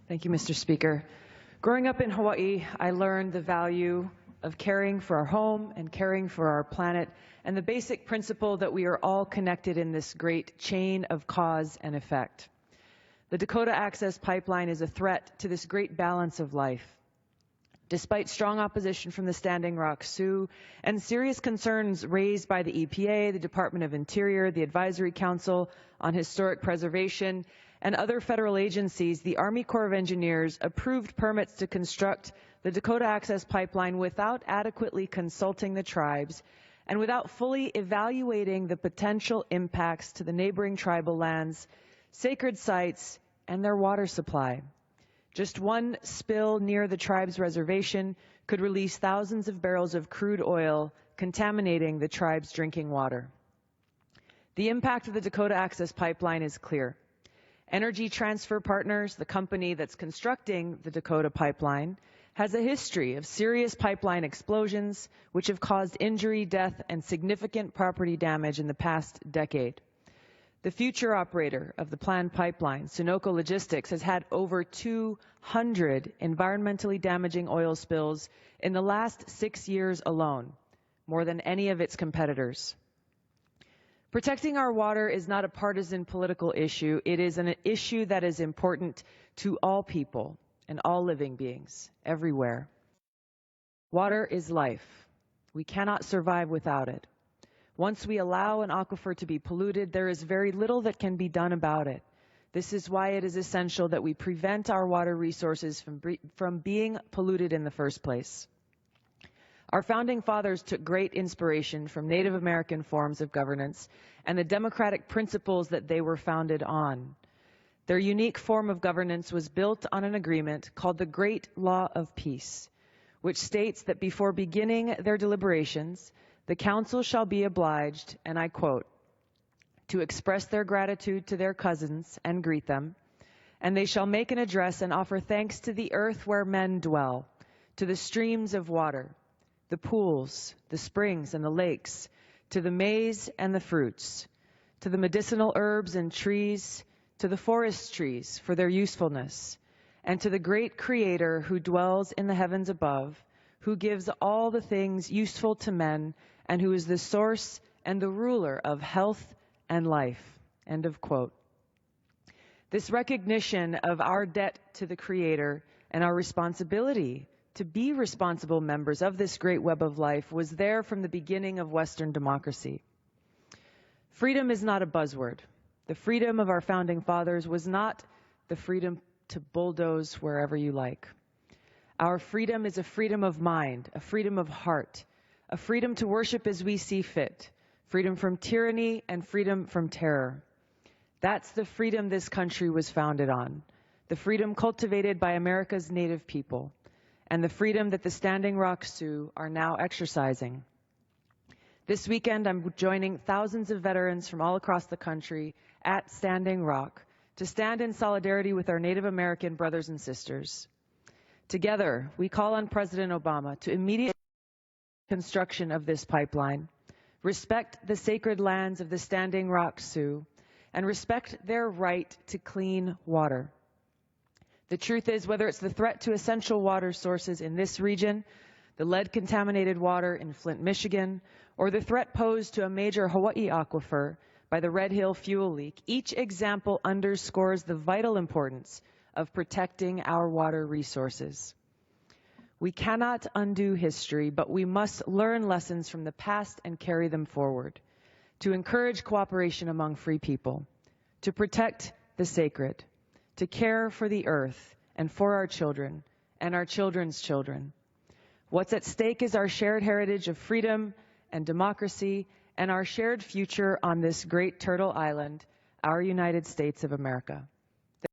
Thank you, Mr. Speaker. Growing up in Hawaii, I learned the value of caring for our home and caring for our planet, and the basic principle that we are all connected in this great chain of cause and effect. The Dakota Access Pipeline is a threat to this great balance of life. Despite strong opposition from the Standing Rock Sioux and serious concerns raised by the EPA, the Department of Interior, the Advisory Council on Historic Preservation, and other federal agencies, the Army Corps of Engineers approved permits to construct the Dakota Access Pipeline without adequately consulting the tribes and without fully evaluating the potential impacts to the neighboring tribal lands, sacred sites, and their water supply. Just one spill near the tribe's reservation could release thousands of barrels of crude oil, contaminating the tribe's drinking water. The impact of the Dakota Access Pipeline is clear. Energy Transfer Partners, the company that's constructing the Dakota Pipeline, has a history of serious pipeline explosions which have caused injury, death, and significant property damage in the past decade. The future operator of the planned pipeline, Sunoco Logistics, has had over 200 environmentally damaging oil spills in the last 6 years alone, more than any of its competitors. Protecting our water is not a partisan political issue. It is an issue that is important to all people and all living beings, everywhere. Water is life. We cannot survive without it. Once we allow an aquifer to be polluted, there is very little that can be done about it. This is why it is essential that we prevent our water resources from being polluted in the first place. Our founding fathers took great inspiration from Native American forms of governance and the democratic principles that they were founded on. Their unique form of governance was built on an agreement called the Great Law of Peace, which states that before beginning their deliberations, the council shall be obliged, and I quote, to express their gratitude to their cousins and greet them, and they shall make an address and offer thanks to the earth where men dwell, to the streams of water, the pools, the springs, and the lakes, to the maize and the fruits, to the medicinal herbs and trees, to the forest trees for their usefulness, and to the great Creator who dwells in the heavens above, who gives all the things useful to men, and who is the source and the ruler of health and life. End of quote. This recognition of our debt to the Creator and our responsibility to be responsible members of this great web of life was there from the beginning of Western democracy. Freedom is not a buzzword. The freedom of our founding fathers was not the freedom to bulldoze wherever you like. Our freedom is a freedom of mind, a freedom of heart, a freedom to worship as we see fit, freedom from tyranny and freedom from terror. That's the freedom this country was founded on, the freedom cultivated by America's native people, and the freedom that the Standing Rock Sioux are now exercising. This weekend, I'm joining thousands of veterans from all across the country at Standing Rock to stand in solidarity with our Native American brothers and sisters. Together, we call on President Obama to immediately construction of this pipeline, respect the sacred lands of the Standing Rock Sioux, and respect their right to clean water. The truth is, whether it's the threat to essential water sources in this region, the lead-contaminated water in Flint, Michigan, or the threat posed to a major Hawaii aquifer by the Red Hill fuel leak, each example underscores the vital importance of protecting our water resources. We cannot undo history, but we must learn lessons from the past and carry them forward, to encourage cooperation among free people, to protect the sacred, to care for the earth and for our children and our children's children. What's at stake is our shared heritage of freedom and democracy and our shared future on this great turtle island, our United States of America.